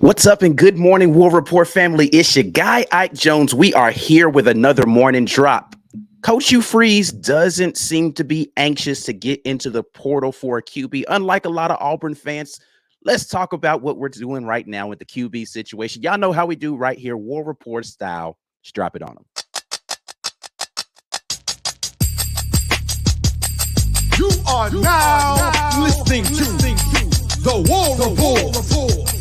What's up and good morning, War Report family. It's your guy, Ike Jones. We are here with another morning drop. Coach Hugh Freeze doesn't seem to be anxious to get into the portal for a QB. Unlike a lot of Auburn fans, let's talk about what we're doing right now with the QB situation. Y'all know how we do right here, War Report style. Just drop it on them. You are now listening to the War Report.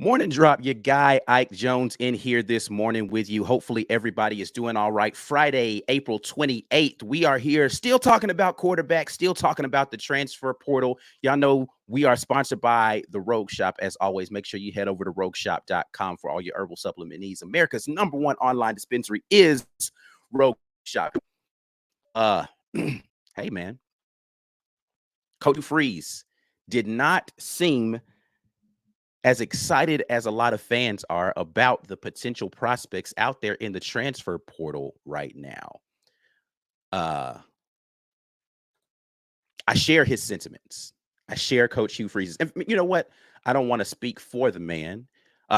Morning drop, your guy Ike Jones in here this morning with you. Hopefully everybody is doing all right. Friday, April 28th. We are here still talking about quarterback, still talking about the transfer portal. Y'all know we are sponsored by the Rogue Shop. As always, make sure you head over to rogueshop.com for all your herbal supplement needs. America's #1 online dispensary is Rogue Shop. Hey man, Coach Freeze did not seem as excited as a lot of fans are about the potential prospects out there in the transfer portal right now. I share his sentiments. I share Coach Hugh Freeze's. And you know what? I don't want to speak for the man.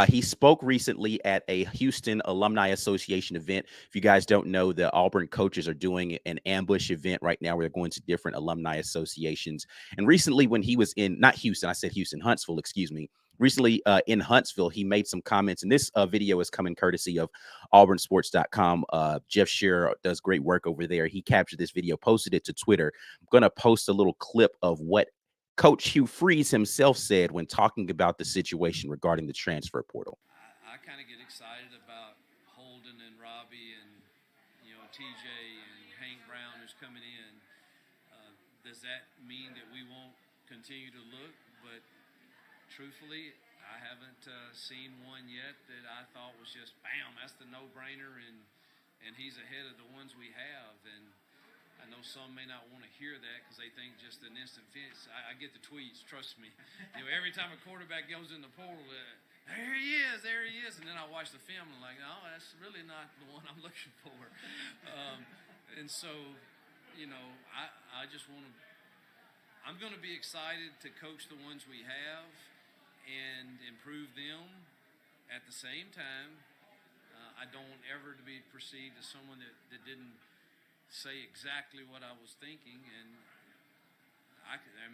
He spoke recently at a Houston Alumni Association event. If you guys don't know, the Auburn coaches are doing an ambush event right now where they're going to different alumni associations. And recently when he was in, not Houston, I said Houston, Huntsville, excuse me. Recently in Huntsville, he made some comments, and this video is coming courtesy of auburnsports.com. Jeff Shearer does great work over there. He captured this video, posted it to Twitter. I'm going to post a little clip of what Coach Hugh Freeze himself said when talking about the situation regarding the transfer portal. I kind of get excited about Holden and Robbie and, TJ and Hank Brown who's coming in. Does that mean that we won't continue to look? But truthfully, I haven't seen one yet that I thought was just, bam, that's the no-brainer, and he's ahead of the ones we have. And I know some may not want to hear that because they think just an instant fence. I get the tweets, trust me. Every time a quarterback goes in the portal, there he is. And then I watch the film and I'm like, no, that's really not the one I'm looking for. And so, I just want to, I'm going to be excited to coach the ones we have and improve them. At the same time, I don't ever to be perceived as someone that didn't say exactly what I was thinking, and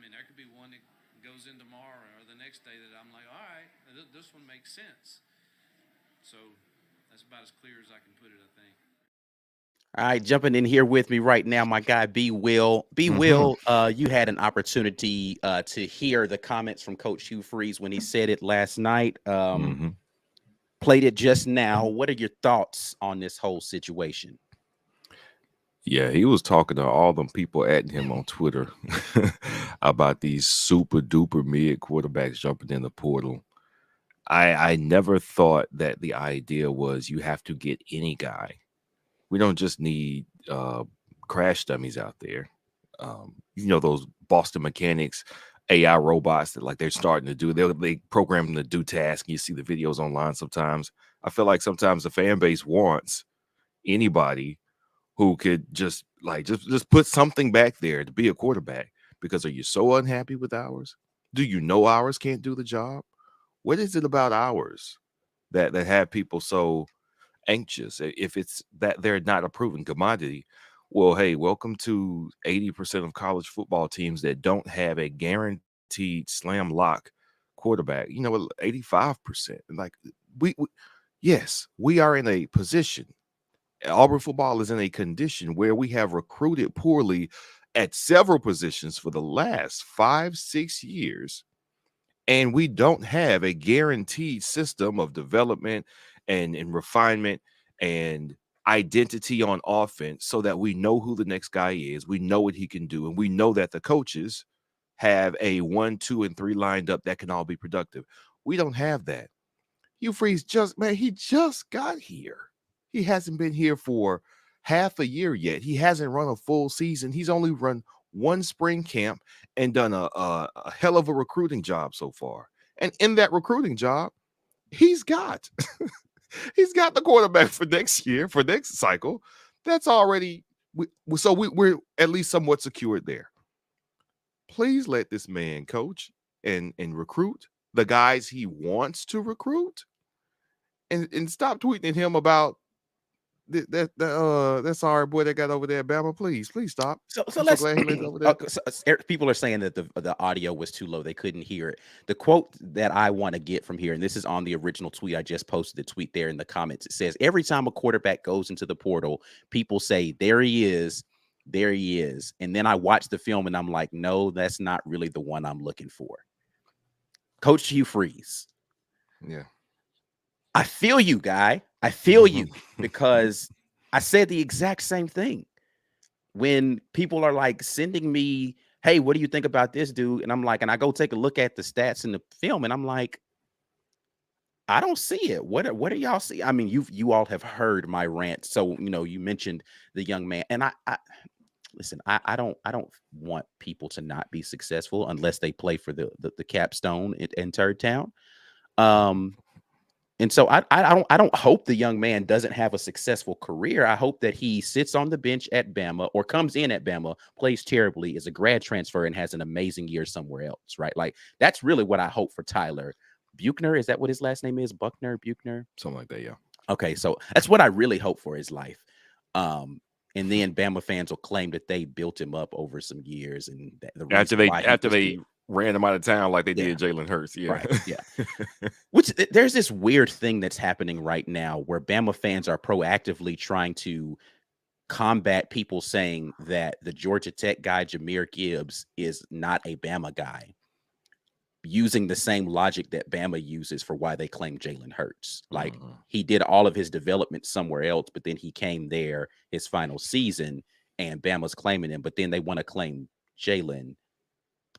there could be one that goes in tomorrow or the next day that I'm like, all right, this one makes sense. So that's about as clear as I can put it, I think. All right, jumping in here with me right now, my guy B. Will. Will, you had an opportunity to hear the comments from Coach Hugh Freeze when he said it last night. Played it just now. What are your thoughts on this whole situation? Yeah, he was talking to all them people at him on Twitter about these super duper mid quarterbacks jumping in the portal. I never thought that the idea was you have to get any guy. We don't just need crash dummies out there. Those Boston Mechanics AI robots that they're starting to do. They program them to do tasks. You see the videos online sometimes. I feel like sometimes the fan base wants anybody who could just put something back there to be a quarterback. Because are you so unhappy with ours? Do you know ours can't do the job? What is it about ours that have people so anxious? If it's that they're not a proven commodity, well, hey, welcome to 80% of college football teams that don't have a guaranteed slam lock quarterback. 85%. Yes, we are in a position. Auburn football is in a condition where we have recruited poorly at several positions for the last 5-6 years, and we don't have a guaranteed system of development and refinement and identity on offense so that we know who the next guy is, we know what he can do, and we know that the coaches have a 1, 2, and 3 lined up that can all be productive. We don't have that. Hugh Freeze he just got here. He hasn't been here for half a year yet. He hasn't run a full season. He's only run one spring camp and done a hell of a recruiting job so far. And in that recruiting job, he's got the quarterback for next year, for next cycle. That's already we're at least somewhat secured there. Please let this man coach. and recruit the guys he wants to recruit, and stop tweeting him about that sorry boy that got over there at Bama. Please stop. So I'm so let's. glad he made it over there. People are saying that the audio was too low; they couldn't hear it. The quote that I want to get from here, and this is on the original tweet I just posted. The tweet there in the comments. It says, "Every time a quarterback goes into the portal, people say, 'There he is, there he is,' and then I watch the film and I'm like, no, that's not really the one I'm looking for." Coach Hugh Freeze. Yeah. I feel you, guy. I feel you, because I said the exact same thing. When people are like sending me, "Hey, what do you think about this dude?" And I'm like, and I go take a look at the stats in the film, and I'm like, I don't see it. What do y'all see? I mean, you all have heard my rant. So, you mentioned the young man, and I listen, I don't want people to not be successful unless they play for the capstone in Third Town. And so I don't hope the young man doesn't have a successful career. I hope that he sits on the bench at Bama or comes in at Bama, plays terribly, is a grad transfer, and has an amazing year somewhere else, right? Like, that's really what I hope for Tyler Buchner. Is that what his last name is? Buckner, Buchner? Something like that, yeah. Okay, so that's what I really hope for his life. And then Bama fans will claim that they built him up over some years, and after they ran him out of town like they did Jalen Hurts. Yeah. Right. Yeah. Which there's this weird thing that's happening right now where Bama fans are proactively trying to combat people saying that the Georgia Tech guy, Jahmyr Gibbs, is not a Bama guy, using the same logic that Bama uses for why they claim Jalen Hurts. Like, he did all of his development somewhere else, but then he came there his final season and Bama's claiming him, but then they want to claim Jalen.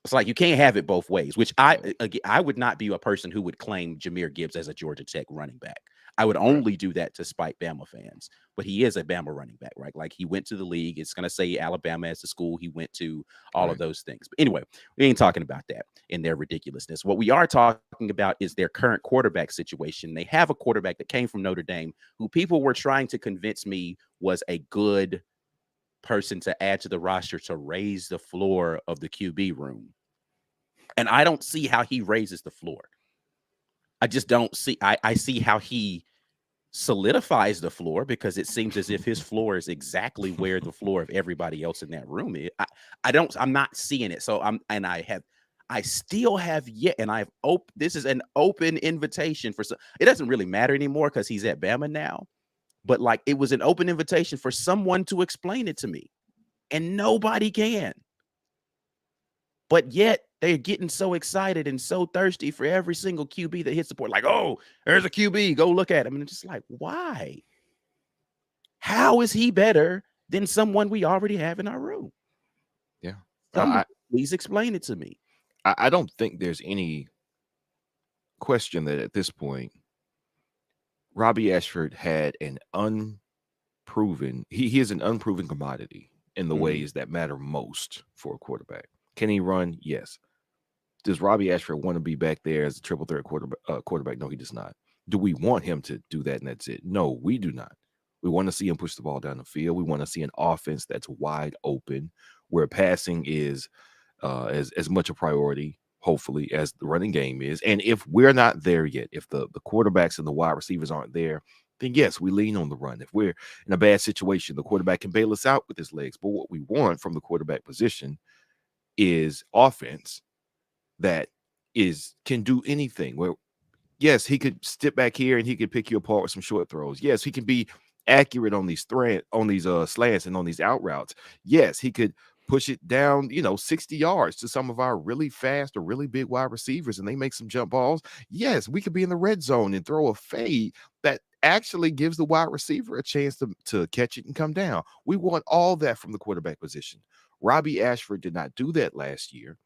It's like, you can't have it both ways, which I would not be a person who would claim Jahmyr Gibbs as a Georgia Tech running back. I would only do that to spite Bama fans, but he is a Bama running back, right? Like, he went to the league. It's going to say Alabama as the school he went to, all of those things. But anyway, we ain't talking about that in their ridiculousness. What we are talking about is their current quarterback situation. They have a quarterback that came from Notre Dame who people were trying to convince me was a good person to add to the roster to raise the floor of the QB room. And I don't see how he raises the floor. I just don't see. I see how he solidifies the floor, because it seems as if his floor is exactly where the floor of everybody else in that room is. I'm not seeing it. So I still have yet, and this is an open invitation for some. It doesn't really matter anymore because he's at Bama now. But like, it was an open invitation for someone to explain it to me, and nobody can. But yet they're getting so excited and so thirsty for every single QB that hits the board. Like, oh, there's a QB, go look at him. And it's just like, why? How is he better than someone we already have in our room? Yeah. Please explain it to me. I don't think there's any question that at this point, Robbie Ashford had an unproven, he is an unproven commodity in the ways that matter most for a quarterback. Can he run? Yes. Does Robbie Ashford want to be back there as a triple threat quarterback? No, he does not. Do we want him to do that and that's it? No, we do not. We want to see him push the ball down the field. We want to see an offense that's wide open, where passing is as much a priority, hopefully, as the running game is. And if we're not there yet, if the quarterbacks and the wide receivers aren't there, then yes, we lean on the run. If we're in a bad situation, the quarterback can bail us out with his legs. But what we want from the quarterback position is offense that can do anything. Where, yes, he could step back here and he could pick you apart with some short throws. Yes, he can be accurate on these slants and on these out routes. Yes, he could push it down, 60 yards to some of our really fast or really big wide receivers, and they make some jump balls. Yes, we could be in the red zone and throw a fade that actually gives the wide receiver a chance to catch it and come down. We want all that from the quarterback position. Robbie Ashford did not do that last year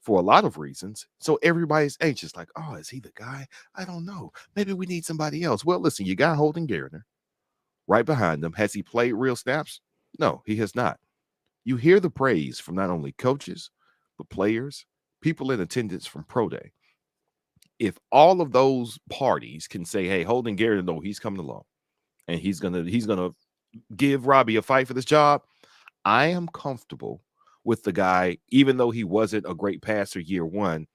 for a lot of reasons. So everybody's anxious, like, oh, is he the guy? I don't know. Maybe we need somebody else. Well, listen, you got Holden Garner right behind him. Has he played real snaps? No, he has not. You hear the praise from not only coaches, but players, people in attendance from Pro Day. If all of those parties can say, hey, Holden Garner, no, he's coming along, and he's gonna give Robbie a fight for this job, I am comfortable with the guy, even though he wasn't a great passer year one.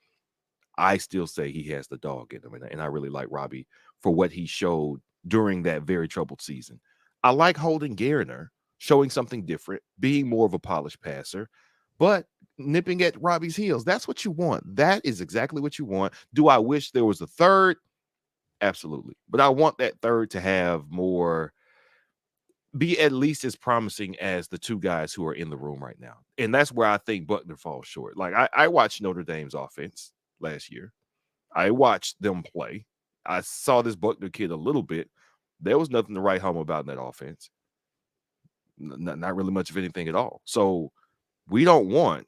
I still say he has the dog in him, and I really like Robbie for what he showed during that very troubled season. I like Holden Garner showing something different, being more of a polished passer, but nipping at Robbie's heels. That's what you want. That is exactly what you want. Do I wish there was a third? Absolutely. But I want that third to have more, be at least as promising as the two guys who are in the room right now. And that's where I think Buckner falls short. Like I watched Notre Dame's offense last year. I watched them play. I saw this Buckner kid a little bit. There was nothing to write home about in that offense. Not really much of anything at all. So we don't want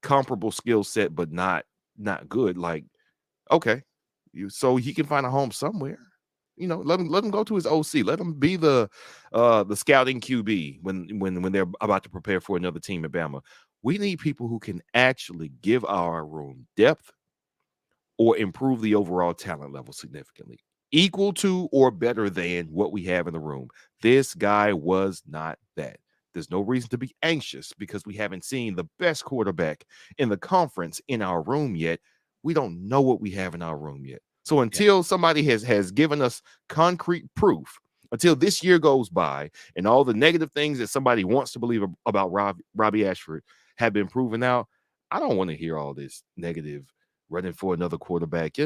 comparable skill set, but not good. Like, okay, so he can find a home somewhere. Let him go to his OC. Let him be the scouting QB when they're about to prepare for another team at Bama. We need people who can actually give our room depth or improve the overall talent level significantly, equal to or better than what we have in the room. This guy was not that. There's no reason to be anxious because we haven't seen the best quarterback in the conference in our room yet. We don't know what we have in our room yet. So until somebody has given us concrete proof, until this year goes by and all the negative things that somebody wants to believe about Robbie Ashford have been proven out, I don't want to hear all this negative running for another quarterback.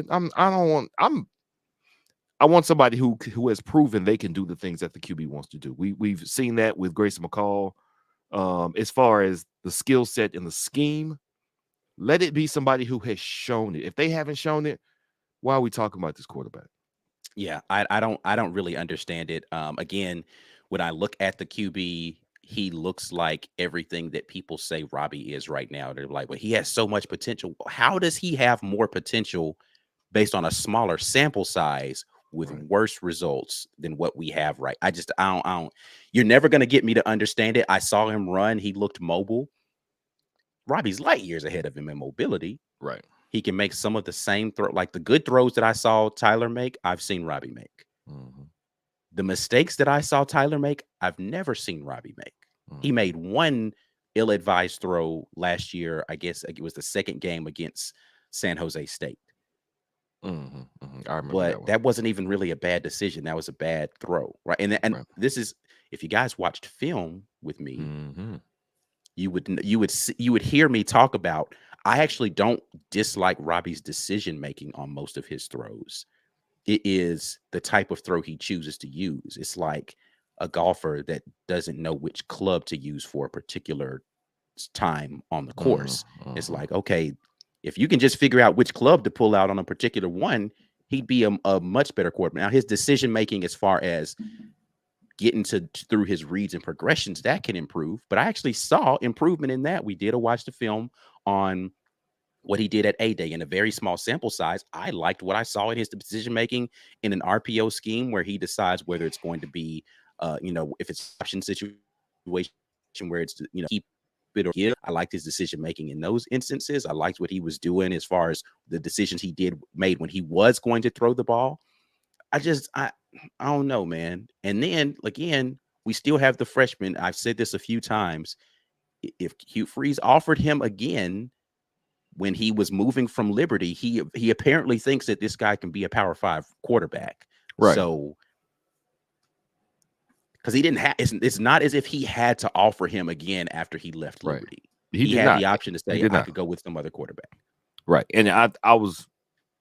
I want somebody who has proven they can do the things that the QB wants to do. We've seen that with Grayson McCall. As far as the skill set and the scheme, let it be somebody who has shown it. If they haven't shown it, why are we talking about this quarterback? Yeah, I don't really understand it. Again, when I look at the QB, he looks like everything that people say Robbie is right now. They're like, well, he has so much potential. How does he have more potential based on a smaller sample size with worse results than what we have? Right. I don't. You're never going to get me to understand it. I saw him run. He looked mobile. Robbie's light years ahead of him in mobility. Right. He can make some of the same throw, like the good throws that I saw Tyler make, I've seen Robbie make. Mm-hmm. The mistakes that I saw Tyler make, I've never seen Robbie make. Mm-hmm. He made one ill-advised throw last year. I guess it was the second game against San Jose State. Mm-hmm. Mm-hmm. I remember but that wasn't even really a bad decision. That was a bad throw, right? And this is, if you guys watched film with me, mm-hmm. you would hear me talk about, I actually don't dislike Robbie's decision making on most of his throws. It is the type of throw he chooses to use. It's like a golfer that doesn't know which club to use for a particular time on the course. Mm-hmm. It's like, okay, if you can just figure out which club to pull out on a particular one, he'd be a much better quarterback. Now, his decision making as far as getting through his reads and progressions, that can improve. But I actually saw improvement in that. We did watch the film on what he did at A-Day in a very small sample size. I liked what I saw in his decision making in an RPO scheme where he decides whether it's going to be, if it's option situation where it's, keep it or give. I liked his decision making in those instances. I liked what he was doing as far as the decisions he made when he was going to throw the ball. I don't know, man. And then again, we still have the freshman. I've said this a few times. If Hugh Freeze offered him again when he was moving from Liberty, he apparently thinks that this guy can be a Power 5 quarterback. Right. So, because he didn't have, it's not as if he had to offer him again after he left Liberty. He had the option to say, I could go with some other quarterback. Right. And I was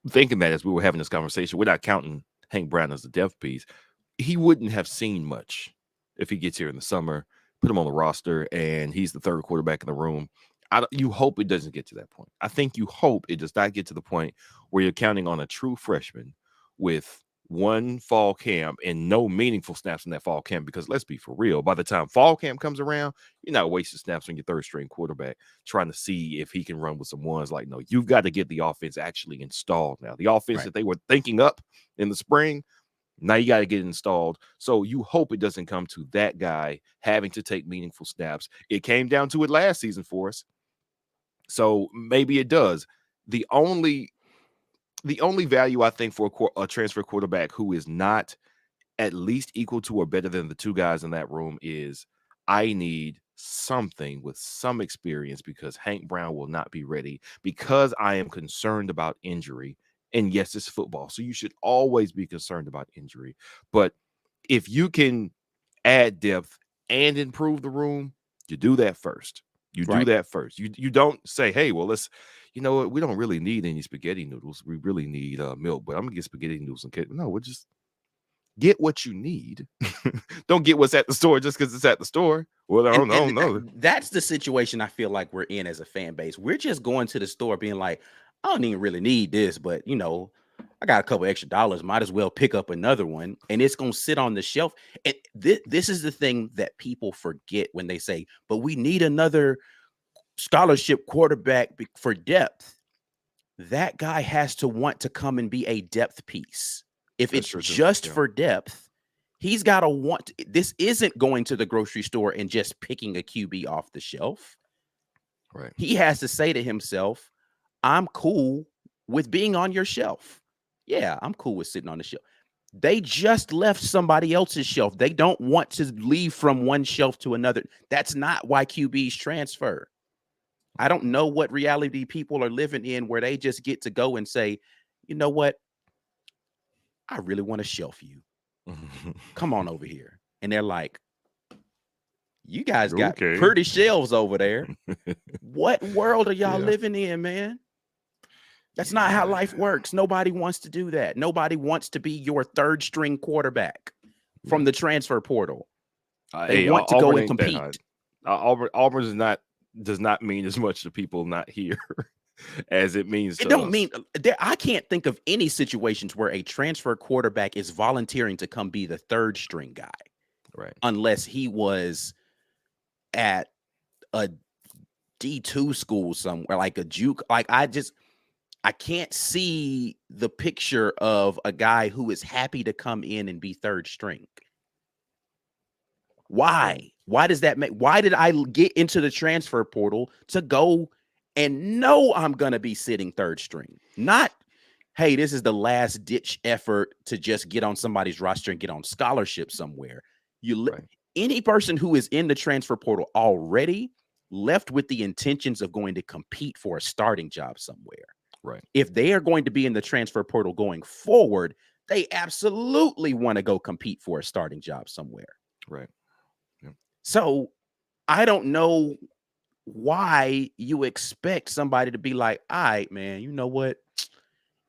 thinking that as we were having this conversation, without counting Hank Brown as the depth piece, he wouldn't have seen much if he gets here in the summer, put him on the roster, and he's the third quarterback in the room. You hope it doesn't get to that point. I think you hope it does not get to the point where you're counting on a true freshman with one fall camp and no meaningful snaps in that fall camp, because let's be for real, by the time fall camp comes around, you're not wasting snaps on your third string quarterback trying to see if he can run with some ones. Like, no, you've got to get the offense actually installed now. The offense that they were thinking up in the spring, now you got to get it installed. So you hope it doesn't come to that guy having to take meaningful snaps. It came down to it last season for us. So maybe it does. The only value I think for a transfer quarterback who is not at least equal to or better than the two guys in that room is I need something with some experience because Hank Brown will not be ready because I am concerned about injury. And yes, it's football, so you should always be concerned about injury. But if you can add depth and improve the room, you do that first. You do Right. that first. You don't say, hey, well, let's, you know what, we don't really need any spaghetti noodles. We really need milk, but I'm gonna get spaghetti noodles and no, we'll just get what you need. Don't get what's at the store just because it's at the store. Well, I don't know. That's the situation I feel like we're in as a fan base. We're just going to the store being like, I don't even really need this, but you know, I got a couple extra dollars. Might as well pick up another one, and it's gonna sit on the shelf. And this is the thing that people forget when they say, "But we need another scholarship quarterback for depth." That guy has to want to come and be a depth piece. If it's just for depth, he's got to want. This isn't going to the grocery store and just picking a QB off the shelf. Right. He has to say to himself, I'm cool with being on your shelf. Yeah, I'm cool with sitting on the shelf. They just left somebody else's shelf. They don't want to leave from one shelf to another. That's not why QBs transfer. I don't know what reality people are living in where they just get to go and say, you know what? I really want to shelf you. Come on over here. And they're like, you guys got pretty shelves over there. What world are y'all living in, man? That's not how life works. Nobody wants to do that. Nobody wants to be your third string quarterback from the transfer portal. They want to go and compete. Auburn does not mean as much to people not here as it means to it don't us. Mean I can't think of any situations where a transfer quarterback is volunteering to come be the third string guy, right? Unless he was at a D2 school somewhere, like a juke. Like I can't see the picture of a guy who is happy to come in and be third string. Why? Why does that make? Why did I get into the transfer portal to go and know I'm going to be sitting third string? Not, hey, this is the last ditch effort to just get on somebody's roster and get on scholarship somewhere. Any person who is in the transfer portal already left with the intentions of going to compete for a starting job somewhere. Right. If they are going to be in the transfer portal going forward, they absolutely want to go compete for a starting job somewhere. Right. So I don't know why you expect somebody to be like, all right, man, you know what?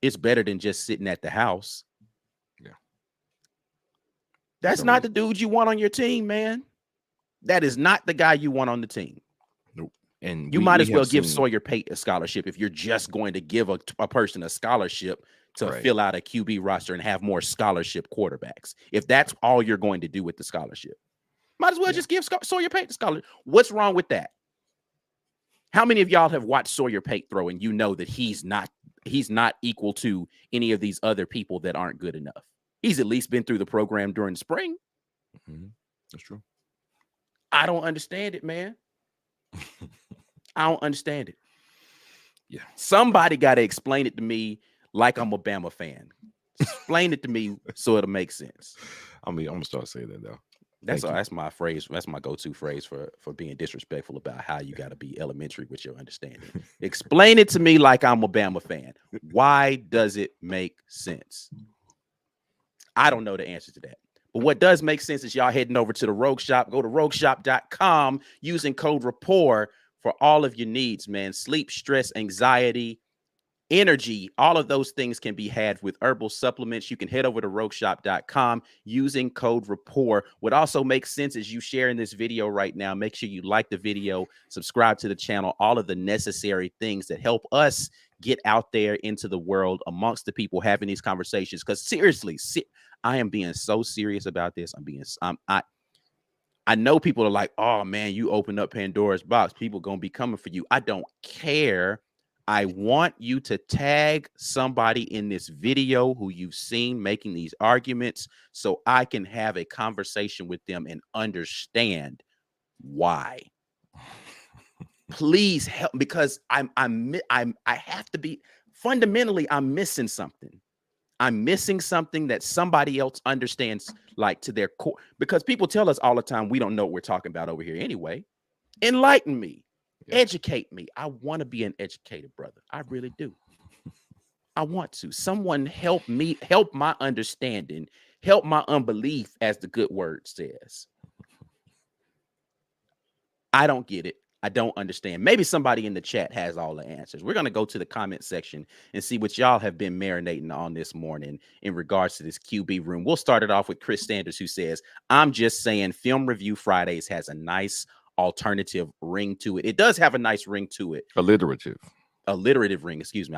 It's better than just sitting at the house. Yeah. That's not the dude you want on your team, man. That is not the guy you want on the team. Nope. And you might as well give Sawyer Pate a scholarship if you're just going to give a person a scholarship to fill out a QB roster and have more scholarship quarterbacks. If that's all you're going to do with the scholarship. Might as well just give Sawyer Pate the scholarship. What's wrong with that? How many of y'all have watched Sawyer Pate throw and you know that he's not equal to any of these other people that aren't good enough? He's at least been through the program during the spring. Mm-hmm. That's true. I don't understand it, man. I don't understand it. Yeah. Somebody got to explain it to me like I'm a Bama fan. Explain it to me so it'll make sense. I'm gonna start saying that now. That's my phrase. That's my go-to phrase for being disrespectful about how you got to be elementary with your understanding. Explain it to me like I'm a Bama fan. Why does it make sense? I don't know the answer to that. But what does make sense is y'all heading over to the Rogue Shop. Go to rogueshop.com using code RAPPORT for all of your needs, man. Sleep, stress, anxiety, energy, all of those things can be had with herbal supplements. You can head over to rogueshop.com using code RAPPORT. What also makes sense is you sharing this video right now. Make sure you like the video, subscribe to the channel, all of the necessary things that help us get out there into the world amongst the people having these conversations. Because seriously, I am being so serious about this. I know people are like, oh man, you opened up Pandora's box. People gonna be coming for you. I don't care. I want you to tag somebody in this video who you've seen making these arguments so I can have a conversation with them and understand why. Please help, because I have to be fundamentally, I'm missing something. I'm missing something that somebody else understands, like to their core, because people tell us all the time we don't know what we're talking about over here anyway. Enlighten me. Yeah. Educate me. I want to be an educated brother. I really do. I want to. Someone help me, help my understanding, help my unbelief, as the good word says. I don't get it. I don't understand. Maybe somebody in the chat has all the answers. We're going to go to the comment section and see what y'all have been marinating on this morning in regards to this QB room. We'll start it off with Chris Sanders, who says, I'm just saying Film Review Fridays has a nice alternative ring to it. It does have a nice ring to it. Alliterative ring, excuse me.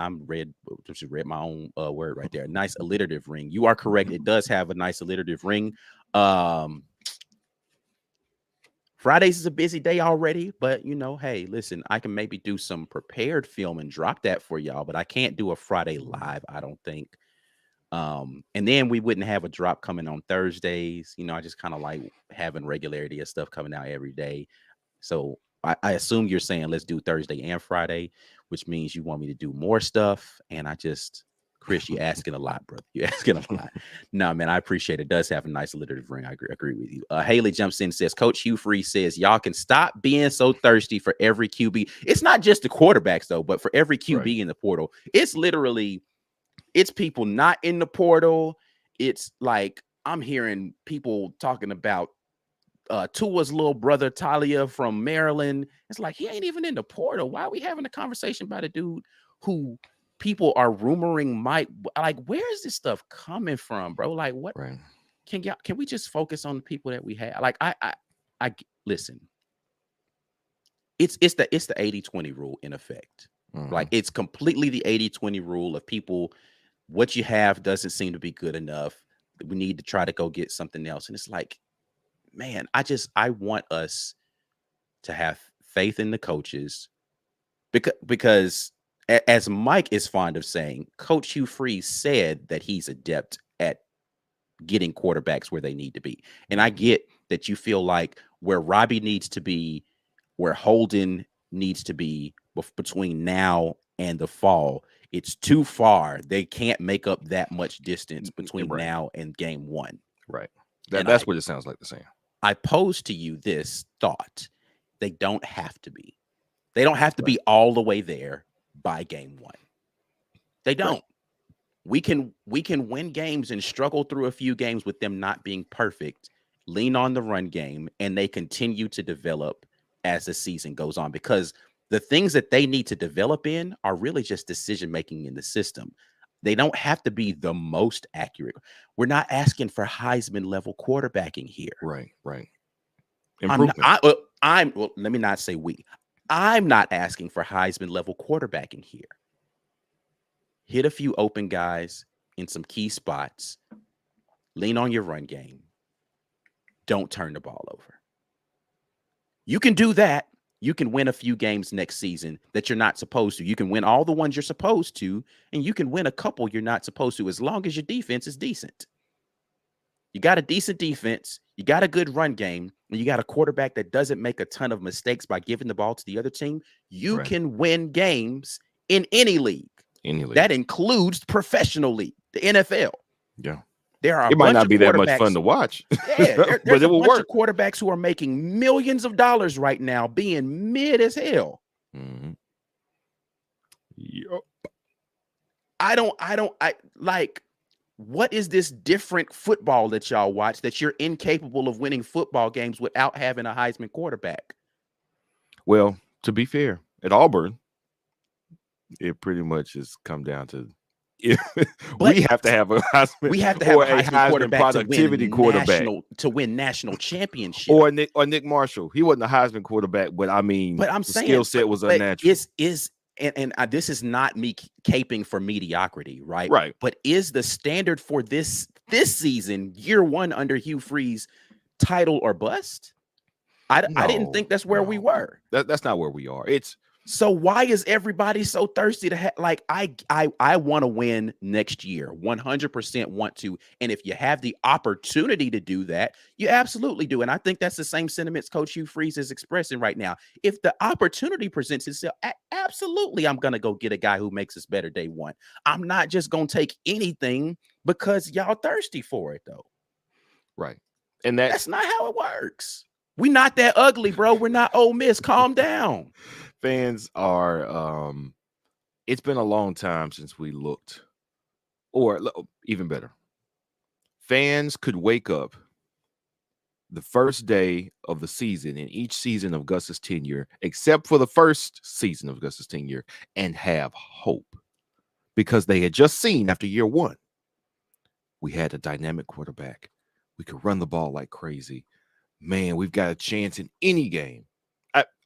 Just read my own word right there. Nice alliterative ring. You are correct. It does have a nice alliterative ring. Fridays is a busy day already, but hey, listen, I can maybe do some prepared film and drop that for y'all, but I can't do a Friday live, I don't think. And then we wouldn't have a drop coming on Thursdays. I just kind of like having regularity of stuff coming out every day. So I assume you're saying let's do Thursday and Friday, which means you want me to do more stuff. And Chris, you're asking a lot, brother. You're asking a lot. No, man, I appreciate it. It does have a nice alliterative ring. I agree with you. Haley jumps in and says, Coach Hugh Freeze says, y'all can stop being so thirsty for every QB. It's not just the quarterbacks, though, but for every QB in the portal. It's literally, it's people not in the portal. It's like I'm hearing people talking about Tua's little brother, Talia from Maryland. It's like, he ain't even in the portal. Why are we having a conversation about a dude who people are rumoring might, like, where is this stuff coming from, bro? Like, what can we just focus on the people that we have? Like, I listen, it's the 80-20 rule in effect. Like, it's completely the 80-20 rule of people, what you have doesn't seem to be good enough. We need to try to go get something else. And it's like, man, I want us to have faith in the coaches, because as Mike is fond of saying, Coach Hugh Freeze said that he's adept at getting quarterbacks where they need to be. And I get that you feel like where Robbie needs to be, where Holden needs to be between now and the fall, it's too far. They can't make up that much distance between now and game one. Right. That's what it sounds like they're saying. I pose to you this thought. They don't have to be. They don't have to be all the way there by game one. They don't. We can win games and struggle through a few games with them not being perfect, lean on the run game, and they continue to develop as the season goes on, because the things that they need to develop in are really just decision making in the system. They don't have to be the most accurate. We're not asking for Heisman level quarterbacking here. Right. Let me not say we. I'm not asking for Heisman level quarterbacking here. Hit a few open guys in some key spots. Lean on your run game. Don't turn the ball over. You can do that. You can win a few games next season that you're not supposed to. You can win all the ones you're supposed to, and you can win a couple you're not supposed to, as long as your defense is decent. You got a decent defense, you got a good run game, and you got a quarterback that doesn't make a ton of mistakes by giving the ball to the other team. You can win games in any league. That includes professional league, the NFL. Yeah. There are it might not be that much fun to watch. Yeah, but it will work. Of quarterbacks who are making millions of dollars right now being mid as hell. Yep. I like, what is this different football that y'all watch that you're incapable of winning football games without having a Heisman quarterback? Well, to be fair, at Auburn, it pretty much has come down to we have to have a Heisman. We have to have a Heisman quarterback productivity quarterback to win national championship. Or Nick Marshall. He wasn't a Heisman quarterback, but I'm saying the skill set was unnatural. And this is not me caping for mediocrity, right? Right. But is the standard for this season, year one under Hugh Freeze, title or bust? I didn't think that's where we were. That's not where we are. So why is everybody so thirsty to like, I want to win next year, 100% want to. And if you have the opportunity to do that, you absolutely do. And I think that's the same sentiments Coach Hugh Freeze is expressing right now. If the opportunity presents itself, absolutely, I'm going to go get a guy who makes us better day one. I'm not just going to take anything because y'all thirsty for it, though. Right. And that's not how it works. We not that ugly, bro. We're not Ole Miss. Calm down. Fans are it's been a long time since we looked, or even better, fans could wake up the first day of the season in each season of Gus's tenure, except for the first season of Gus's tenure, and have hope because they had just seen after year one, we had a dynamic quarterback. We could run the ball like crazy. Man, we've got a chance in any game.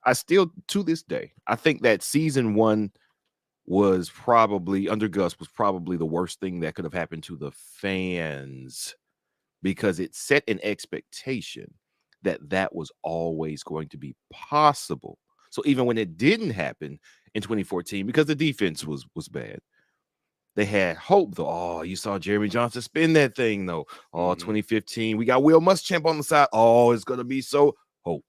I still, to this day, I think that season one was probably, under Gus, was probably the worst thing that could have happened to the fans because it set an expectation that was always going to be possible. So even when it didn't happen in 2014, because the defense was bad, they had hope, though. Oh, you saw Jeremy Johnson spin that thing, though. Oh, 2015, we got Will Muschamp on the side. Oh, it's going to be so hope.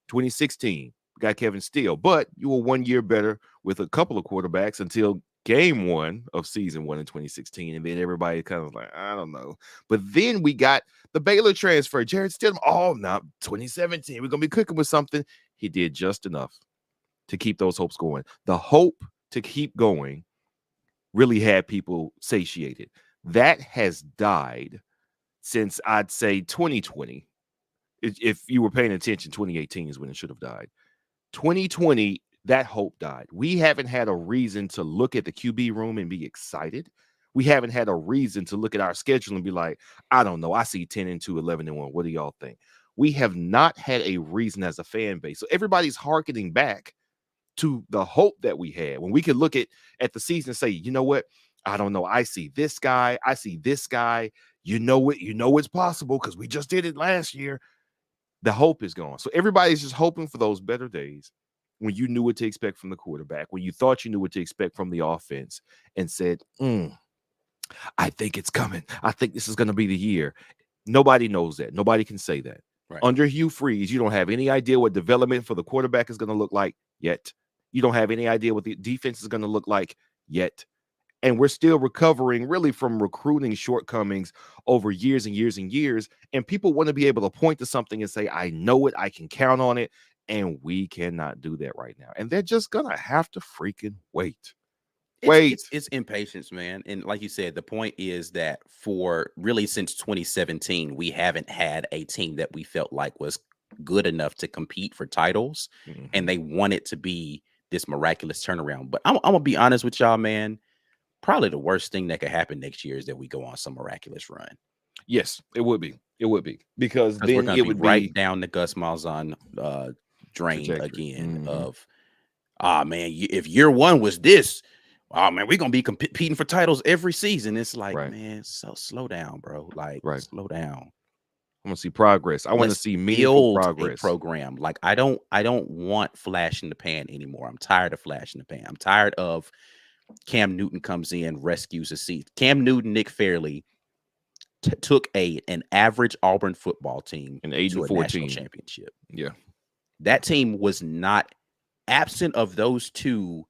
2016, we got Kevin Steele. But you were 1 year better with a couple of quarterbacks until game one of season one in 2016. And then everybody kind of like, I don't know. But then we got the Baylor transfer, Jared Stidham. Oh, now 2017, we're going to be cooking with something. He did just enough to keep those hopes going. The hope to keep going really had people satiated. That has died since, I'd say, 2020. If you were paying attention, 2018 is when it should have died. 2020, that hope died. We haven't had a reason to look at the QB room and be excited. We haven't had a reason to look at our schedule and be like, I don't know. I see 10-2, 11-1. What do y'all think? We have not had a reason as a fan base. So everybody's hearkening back to the hope that we had when we could look at the season and say, you know what? I don't know. I see this guy. I see this guy. You know it. You know it's possible because we just did it last year. The hope is gone. So everybody's just hoping for those better days when you knew what to expect from the quarterback, when you thought you knew what to expect from the offense and said, I think it's coming. I think this is going to be the year. Nobody knows that. Nobody can say that. Right. Under Hugh Freeze, you don't have any idea what development for the quarterback is going to look like yet. You don't have any idea what the defense is going to look like yet. And we're still recovering really from recruiting shortcomings over years and years and years. And people want to be able to point to something and say, I know it, I can count on it. And we cannot do that right now. And they're just going to have to freaking wait. It's impatience, man. And like you said, the point is that for really since 2017, we haven't had a team that we felt like was good enough to compete for titles. And they want it to be this miraculous turnaround. But I'm going to be honest with y'all, man. Probably the worst thing that could happen next year is that we go on some miraculous run. Yes, it would be. It would be because then it would be right down the Gus Malzahn drain again of, man, if year one was this, man, we're gonna be competing for titles every season. It's like, man, so slow down, bro. Like, slow down. I want to see progress. I want to see meaningful progress. Program. Like, I don't want flash in the pan anymore. I'm tired of flash in the pan. I'm tired of Cam Newton comes in, rescues a seat. Cam Newton, Nick Fairley took an average Auburn football team to a national championship. Yeah. That team was not absent of those two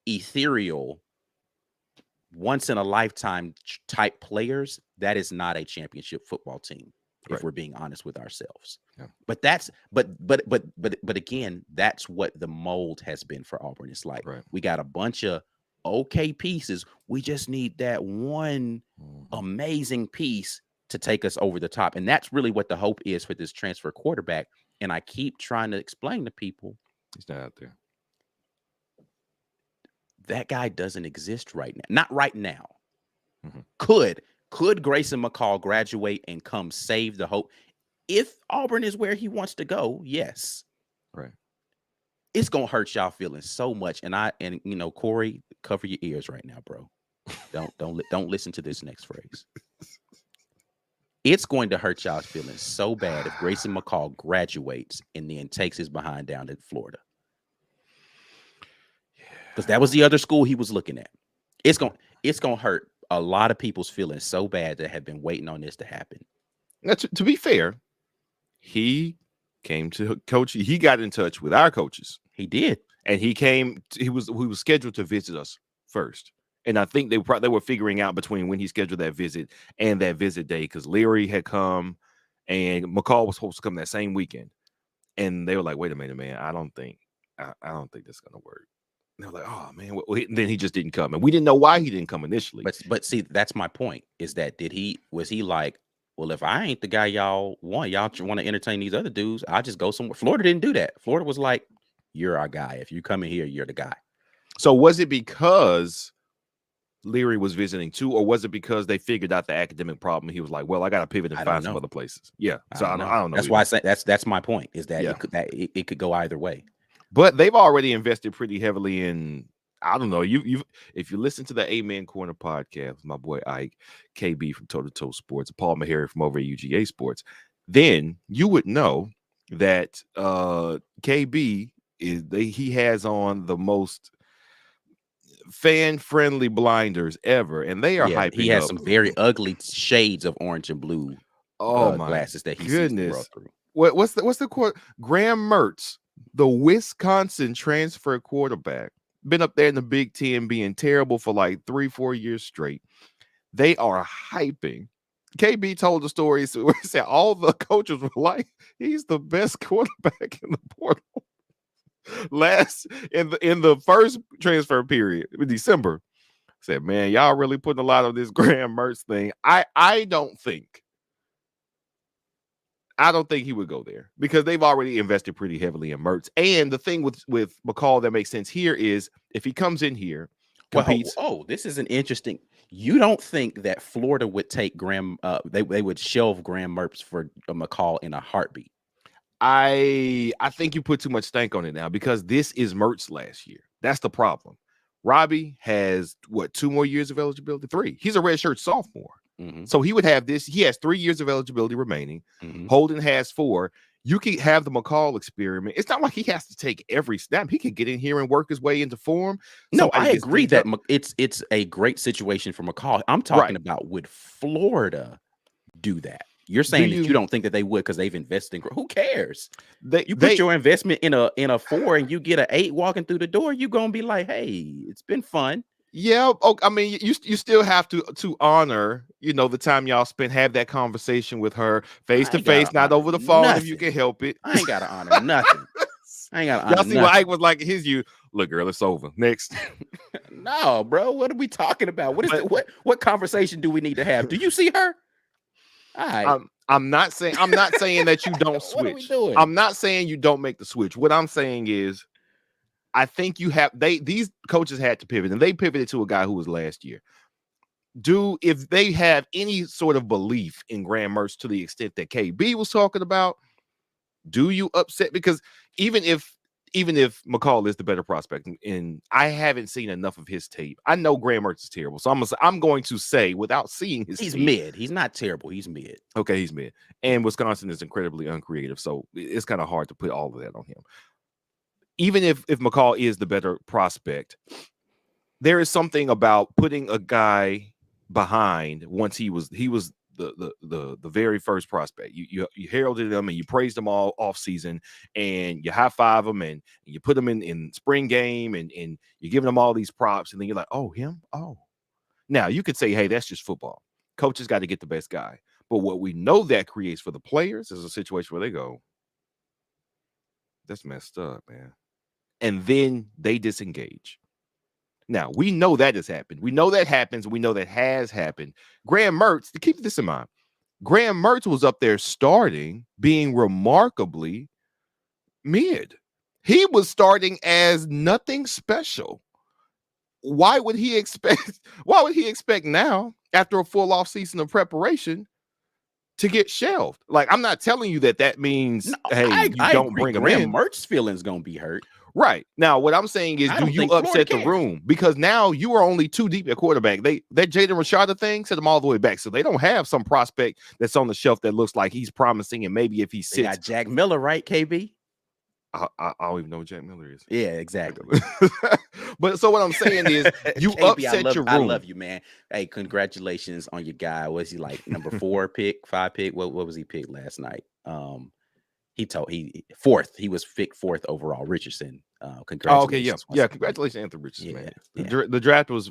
ethereal, once in a lifetime type players. That is not a championship football team, if we're being honest with ourselves. Yeah. But that's but again, that's what the mold has been for Auburn. It's like we got a bunch of okay pieces. We just need that one amazing piece to take us over the top. And that's really what the hope is for this transfer quarterback. And I keep trying to explain to people, he's not out there. That guy doesn't exist right now. Not right now. Could Grayson McCall graduate and come save the hope? If Auburn is where he wants to go, yes. Right. It's gonna hurt y'all feelings so much. And you know, Corey, cover your ears right now, bro. Don't listen to this next phrase. It's going to hurt y'all's feelings so bad if Grayson McCall graduates and then takes his behind down to Florida. Because that was the other school he was looking at. It's gonna hurt a lot of people's feelings so bad that have been waiting on this to happen. Now, to be fair, he came to coach. He got in touch with our coaches. He did, and he was scheduled to visit us first. And I think they were figuring out between when he scheduled that visit and that visit day, because Leary had come and McCall was supposed to come that same weekend. And they were like, wait a minute, man, I don't think that's gonna work. And they were like, oh man, and then he just didn't come, and we didn't know why he didn't come initially. But see, that's my point. Is that was he like, well, if I ain't the guy y'all want to entertain these other dudes, I'll just go somewhere. Florida didn't do that. Florida was like, you're our guy. If you come in here, you're the guy. So was it because Leary was visiting too, or was it because they figured out the academic problem? He was like, well, I got to pivot and find some other places. Yeah. So I don't know. That's why I say that's my point, is that it could go either way. But they've already invested pretty heavily in, I don't know, if you listen to the Amen Corner podcast with my boy Ike, KB from Toe to Toe Sports, Paul Meharry from over at UGA Sports, then you would know that KB he has on the most fan-friendly blinders ever, and they are hyping. He has some very ugly shades of orange and blue my glasses that he sees the world through. What's the quote? Graham Mertz, the Wisconsin transfer quarterback, been up there in the Big Ten being terrible for like 3-4 years straight. They are hyping. KB told the story where he said all the coaches were like, he's the best quarterback in the portal. In the first transfer period in December, said, man, y'all really putting a lot of this Graham Mertz thing. I don't think he would go there, because they've already invested pretty heavily in Mertz. And the thing with McCall that makes sense here is if he comes in here, competes. This is an interesting. You don't think that Florida would take Graham? They would shelve Graham Mertz for McCall in a heartbeat? I think you put too much stank on it now, because this is Mertz last year. That's the problem. Robbie has 2 more years of eligibility? 3. He's a redshirt sophomore. Mm-hmm. So he would have this. He has 3 years of eligibility remaining. Mm-hmm. Holden has 4. You can have the McCall experiment. It's not like he has to take every snap. He can get in here and work his way into form. No, I agree that it's a great situation for McCall. I'm talking about, would Florida do that? You're saying that you don't think that they would because they've invested in. Who cares? You put your investment in a 4 and you get an 8 walking through the door. You're gonna be like, hey, it's been fun. Yeah. I mean, you still have to honor, the time y'all spent, have that conversation with her face to face, not over the phone if you can help it. I ain't gotta honor nothing. I ain't gotta honor nothing. Y'all see what Ike was like? Look, girl, it's over. Next. No, bro. What are we talking about? What conversation do we need to have? Do you see her? All right. I'm not saying that you don't switch. What are we doing? I'm not saying you don't make the switch. What I'm saying is, I think these coaches had to pivot, and they pivoted to a guy who was last year. If they have any sort of belief in Graham Mertz to the extent that KB was talking about, do you upset? Because even if McCall is the better prospect, and I haven't seen enough of his tape, I know Graham Mertz is terrible. So I'm going to say, without seeing his he's tape, mid. He's not terrible. He's mid. Okay, he's mid. And Wisconsin is incredibly uncreative, so it's kind of hard to put all of that on him. Even if McCall is the better prospect, there is something about putting a guy behind once he was the very first prospect. You heralded him and you praised him all off season, and you high five him and you put him in spring game and you're giving him all these props, and then you're like, oh, him? Oh. Now you could say, hey, that's just football. Coaches got to get the best guy. But what we know that creates for the players is a situation where they go, that's messed up, man. And then they disengage. Now, we know that has happened. We know that happens. We know that has happened. Graham Mertz, to keep this in mind, Graham Mertz was up there starting, being remarkably mid. He was starting as nothing special. Why would he expect now, after a full off season of preparation, to get shelved? Like, I'm not telling you that means, you don't bring him in. Mertz's feelings gonna be hurt. Right. Now, what I'm saying is, do you upset the room? Because now you are only 2 deep at quarterback. That Jaden Rashada thing set them all the way back. So they don't have some prospect that's on the shelf that looks like he's promising, and maybe if he sits. They got Jack Miller, right, KB? I don't even know what Jack Miller is. Yeah, exactly. But so what I'm saying is, you KB, upset your room. I love you, man. Hey, congratulations on your guy. Was he like number 4 pick, 5 pick? What was he picked last night? He fourth. He was picked 4th overall. Richardson. Congratulations. Oh, okay, yeah. Congratulations, Anthony Richardson, man. The draft was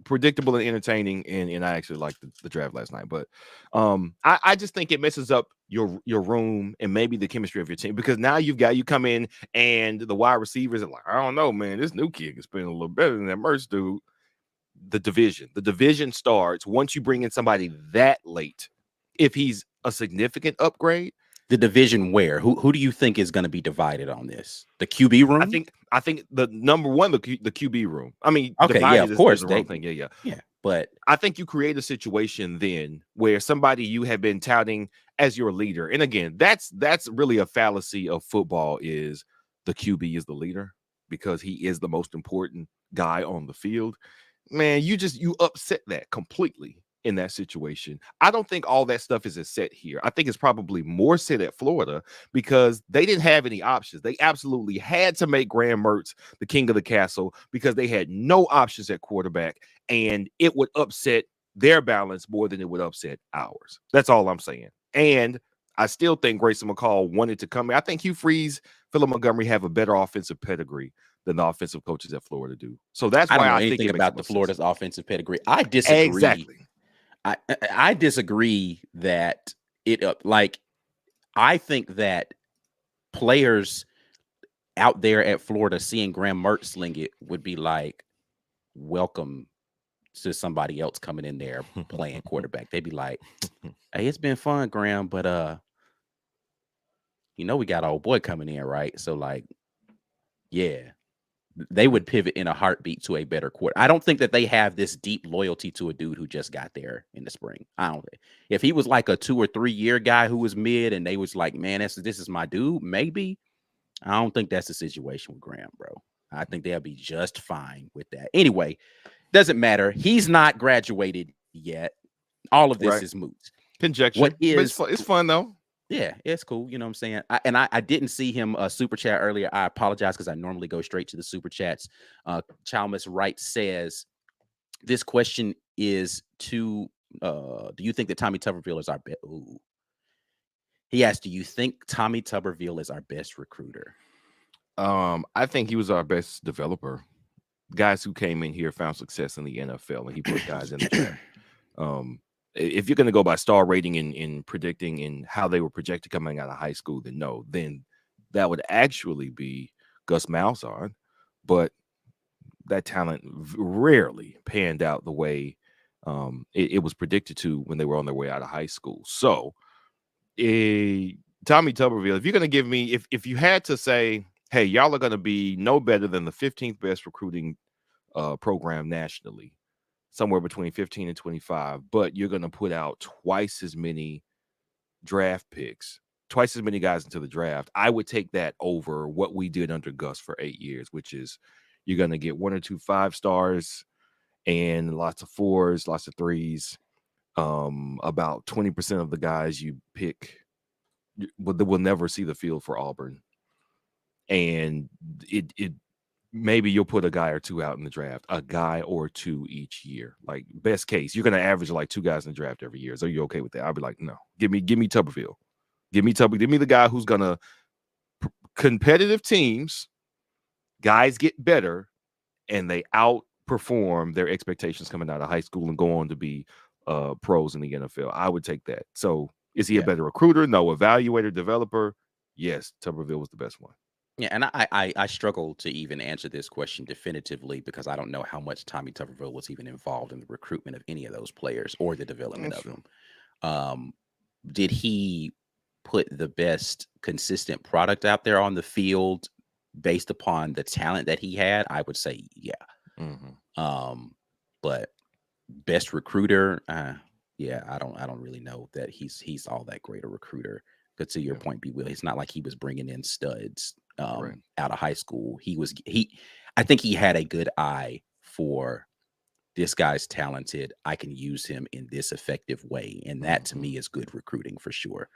predictable and entertaining, and I actually liked the draft last night. But I just think it messes up your room and maybe the chemistry of your team, because now you come in and the wide receivers are like, I don't know, man, this new kid is playing a little better than that Mertz dude. The division starts once you bring in somebody that late. If he's a significant upgrade. The division where? Who do you think is going to be divided on this? The QB room? I think the number one, the QB room. I mean, okay, yeah, of course. The wrong thing. Yeah. But I think you create a situation then where somebody you have been touting as your leader, and again, that's really a fallacy of football, is the QB is the leader because he is the most important guy on the field. Man, you upset that completely in that situation. I don't think all that stuff is as set here. I think it's probably more set at Florida because they didn't have any options. They absolutely had to make Graham Mertz the king of the castle because they had no options at quarterback, and it would upset their balance more than it would upset ours. That's all I'm saying. And I still think Grayson McCall wanted to come in. I think Hugh Freeze, Philip Montgomery have a better offensive pedigree than the offensive coaches at Florida do. So that's why I think about the Florida's offensive pedigree. I disagree. Exactly. I disagree that I think that players out there at Florida seeing Graham Mertz sling it would be like, welcome to somebody else coming in there playing quarterback. They'd be like, hey, it's been fun, Graham, but we got our old boy coming in, right? So like, yeah. They would pivot in a heartbeat to a better quarter. I don't think that they have this deep loyalty to a dude who just got there in the spring. I don't think. If he was like a 2 or 3 year guy who was mid and they was like, man, this is my dude, maybe. I don't think that's the situation with Graham, bro. I think they'll be just fine with that. Anyway, doesn't matter. He's not graduated yet. All of this is moot. Conjecture. It's fun though. Yeah, it's cool. You know what I'm saying? I didn't see him super chat earlier. I apologize because I normally go straight to the super chats. Chalmers Wright says, this question is do you think that Tommy Tuberville is our best? He asked, do you think Tommy Tuberville is our best recruiter? I think he was our best developer. Guys who came in here found success in the NFL, and he put guys in the draft. If you're going to go by star rating in predicting in how they were projected coming out of high school, then that would actually be Gus Malzahn. But that talent rarely panned out the way it was predicted to when they were on their way out of high school. So Tommy Tuberville, if you're going to give me, if you had to say, hey, y'all are going to be no better than the 15th best recruiting program nationally, somewhere between 15 and 25, but you're going to put out twice as many draft picks, twice as many guys into the draft, I would take that over what we did under Gus for 8 years, which is you're going to get 1 or 2 5-stars and lots of 4s, lots of 3s. About 20% of the guys you pick will never see the field for Auburn. And it maybe you'll put a guy or 2 out in the draft, a guy or 2 each year. Like best case, you're going to average like 2 guys in the draft every year. So you okay with that? I'll be like, no, give me Tuberville. Give me the guy who's going to competitive teams, guys get better and they outperform their expectations coming out of high school and go on to be pros in the NFL. I would take that. So is he a better recruiter? No. Evaluator, developer? Yes, Tuberville was the best one. Yeah, and I struggle to even answer this question definitively because I don't know how much Tommy Tuberville was even involved in the recruitment of any of those players or the development of them. Did he put the best consistent product out there on the field based upon the talent that he had? I would say, yeah. But best recruiter, yeah, I don't really know that he's all that great a recruiter. Because to your point, B. Will, it's not like he was bringing in studs out of high school. I think he had a good eye for this guy's talented. I can use him in this effective way, and that to me is good recruiting for sure.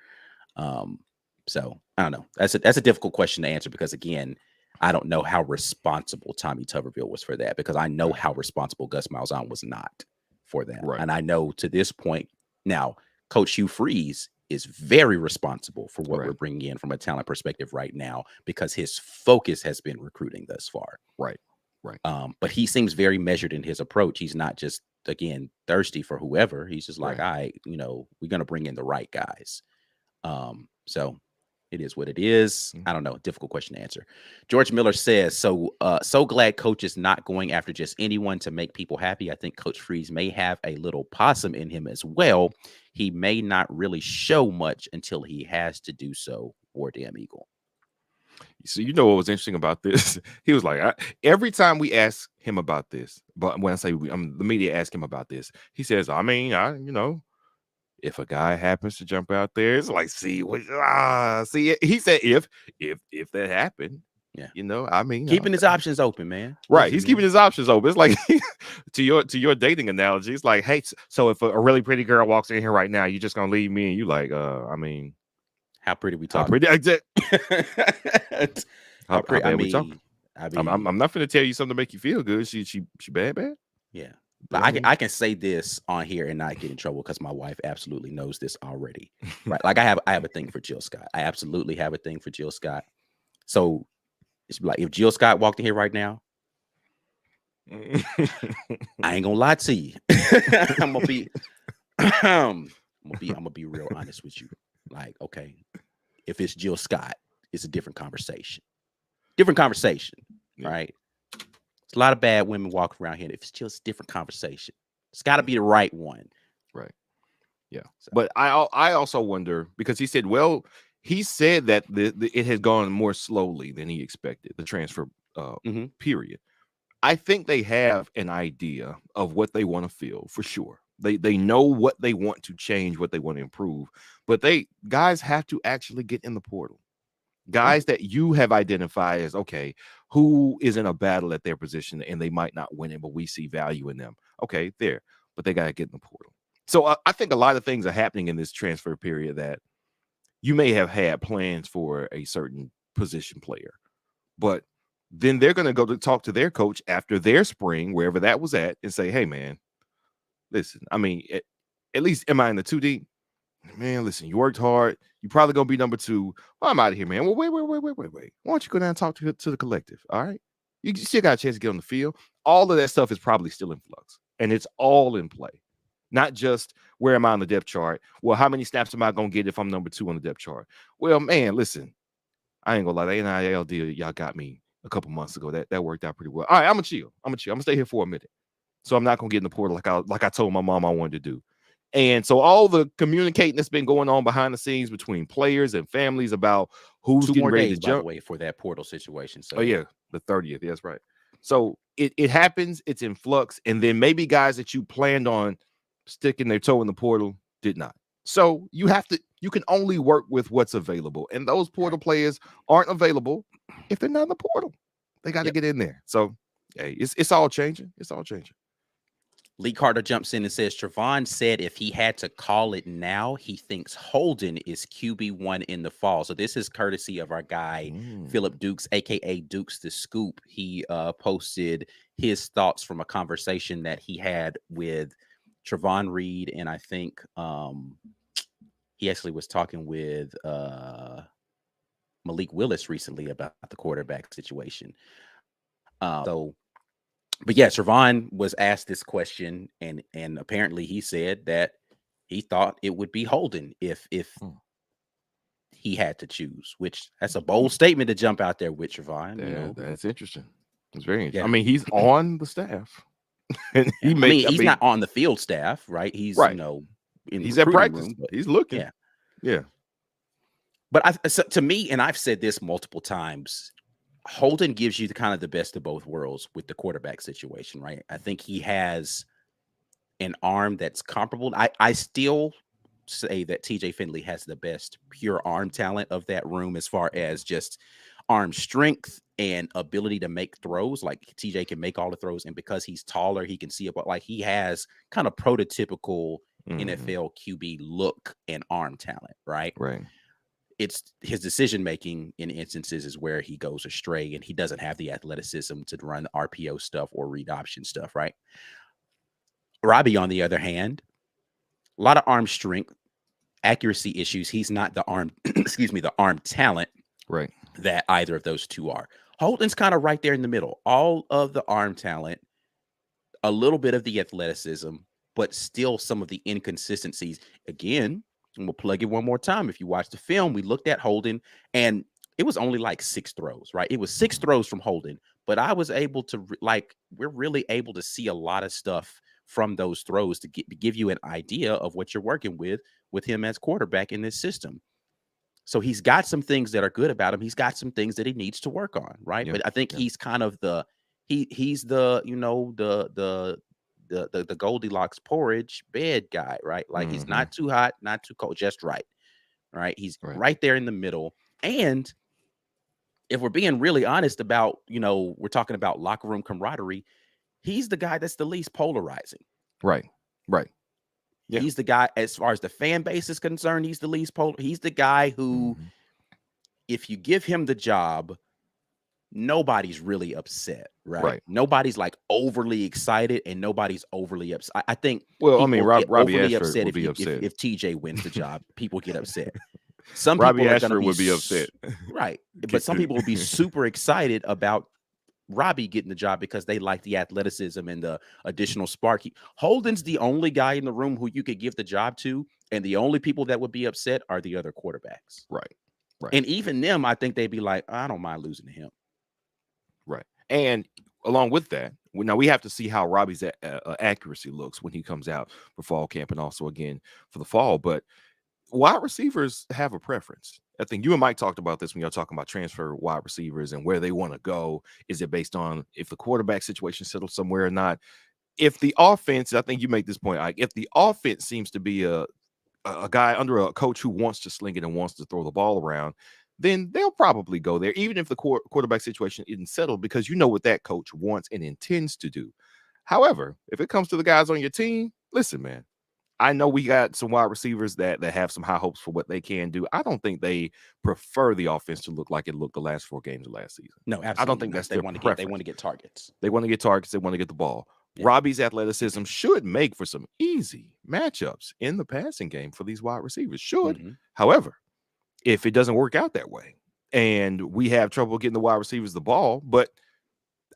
So I don't know. That's a difficult question to answer because again, I don't know how responsible Tommy Tuberville was for that because I know how responsible Gus Malzahn was not for that, and I know to this point now, Coach Hugh Freeze is very responsible for what we're bringing in from a talent perspective right now because his focus has been recruiting thus far. Right. Right. But he seems very measured in his approach. He's not just, again, thirsty for whoever. He's just like, Right. all right, we're going to bring in the right guys. So it is what it is. I don't know. Difficult question to answer. George Miller says, so glad coach is not going after just anyone to make people happy. I think Coach Freeze may have a little possum in him as well. He may not really show much until he has to do so. War Damn Eagle. So what was interesting about this? He was like, every time we ask him about this, but when I say the media ask him about this, he says, I mean, if a guy happens to jump out there, it's like, see, he said, if that happened, yeah, I mean, keeping his options open, man. Right. He's keeping his options open. It's like to your dating analogy. It's like, hey, so if a really pretty girl walks in here right now, you just gonna leave me? And you like, I mean, how pretty we talking? How pretty we talking? I'm not gonna tell you something to make you feel good. She bad. Yeah. But I can say this on here and not get in trouble because my wife absolutely knows this already. Right. Like I have a thing for Jill Scott. I absolutely have a thing for Jill Scott. So it's like if Jill Scott walked in here right now, I ain't gonna lie to you. I'm gonna be real honest with you. Like, okay, if it's Jill Scott, it's a different conversation. Yeah. Right? There's a lot of bad women walking around here. If it's just a different conversation, it's got to be the right one. Right. Yeah. So. But I also wonder, because he said, he said that it has gone more slowly than he expected, the transfer period. I think they have an idea of what they want to feel for sure. They know what they want to change, what they want to improve, but guys have to actually get in the portal. Guys that you have identified as, okay, who is in a battle at their position and they might not win it, but we see value in them. Okay, there, but they got to get in the portal. So I think a lot of things are happening in this transfer period that you may have had plans for a certain position player, but then they're going to go to talk to their coach after their spring, wherever that was at, and say, hey, man, listen, I mean, at least am I in the 2D? Man, listen, you worked hard. You probably going to be number 2. Well, I'm out of here, man. Well, wait. Why don't you go down and talk to the collective? All right. You still got a chance to get on the field. All of that stuff is probably still in flux, and it's all in play. Not just where am I on the depth chart? Well, how many snaps am I going to get if I'm number 2 on the depth chart? Well, man, listen, I ain't going to lie. The NIL deal y'all got me a couple months ago. That worked out pretty well. All right, I'm going to chill. I'm going to stay here for a minute. So I'm not going to get in the portal like I told my mom I wanted to do. And so all the communicating that's been going on behind the scenes between players and families about who's getting ready to jump. By the way, for that portal situation. So yeah, the 30th. Yeah, that's right. So it happens. It's in flux. And then maybe guys that you planned on sticking their toe in the portal did not. So you can only work with what's available. And those portal players aren't available if they're not in the portal. They got to get in there. So hey, it's all changing. It's all changing. Lee Carter jumps in and says, Trevon said if he had to call it now, he thinks Holden is QB1 in the fall. So this is courtesy of our guy, Philip Dukes, a.k.a. Dukes the Scoop. He posted his thoughts from a conversation that he had with Trevon Reed, and I think he actually was talking with Malik Willis recently about the quarterback situation. But yeah, Trevon was asked this question, and apparently he said that he thought it would be Holden if he had to choose, which that's a bold statement to jump out there with Trevon. Yeah, that's interesting. It's very interesting. Yeah. I mean, he's on the staff. And he's not on the field staff, right? He's he's at practice. Room, he's looking. Yeah. But to me, and I've said this multiple times, Holden gives you the best of both worlds with the quarterback situation, right? I think he has an arm that's comparable. I still say that TJ Finley has the best pure arm talent of that room as far as just arm strength and ability to make throws. Like TJ can make all the throws, and because he's taller, he can see about, like, he has kind of prototypical NFL QB look and arm talent, right? Right. It's his decision making in instances is where he goes astray, and he doesn't have the athleticism to run the RPO stuff or read option stuff, right? Robbie, on the other hand, a lot of arm strength, accuracy issues. He's not the arm, the arm talent, right, that either of those two are. Holden's kind of right there in the middle. All of the arm talent, a little bit of the athleticism, but still some of the inconsistencies. Again, and we'll plug it one more time. If you watch the film, we looked at Holden, and it was only like 6 throws, right? It was 6 throws from Holden, but I was able to we're really able to see a lot of stuff from those throws to give you an idea of what you're working with him as quarterback in this system. So he's got some things that are good about him. He's got some things that he needs to work on, right? But I think he's kind of he's the the Goldilocks porridge bed guy, right? Like he's not too hot, not too cold, just right. Right? He's right there in the middle. And if we're being really honest about, we're talking about locker room camaraderie, he's the guy that's the least polarizing. Right. Yeah. He's the guy, as far as the fan base is concerned, he's the least he's the guy who, if you give him the job, nobody's really upset, right? Nobody's like overly excited and nobody's overly upset. I think, well, I mean, Robbie overly Ashford upset would be upset. If TJ wins the job, people get upset. Some Robbie people Ashford would be upset. Right. But some people will be super excited about Robbie getting the job because they like the athleticism and the additional spark. Holden's the only guy in the room who you could give the job to, and the only people that would be upset are the other quarterbacks. Right. And even them, I think they'd be like, I don't mind losing to him. Right. And along with that, now we have to see how Robbie's accuracy looks when he comes out for fall camp and also again for the fall. But wide receivers have a preference. I think you and Mike talked about this when you're talking about transfer wide receivers and where they want to go. Is it based on if the quarterback situation settles somewhere or not? If the offense, I think you make this point, if the offense seems to be a guy under a coach who wants to sling it and wants to throw the ball around, then they'll probably go there, even if the quarterback situation isn't settled, because you know what that coach wants and intends to do. However, if it comes to the guys on your team, listen, man, I know we got some wide receivers that have some high hopes for what they can do. I don't think they prefer the offense to look like it looked the last 4 games of last season. No, absolutely. I don't think that's they their preference. They want to get targets. They want to get targets. They want to get the ball. Yeah. Robbie's athleticism should make for some easy matchups in the passing game for these wide receivers. Should. However, if it doesn't work out that way and we have trouble getting the wide receivers the ball, but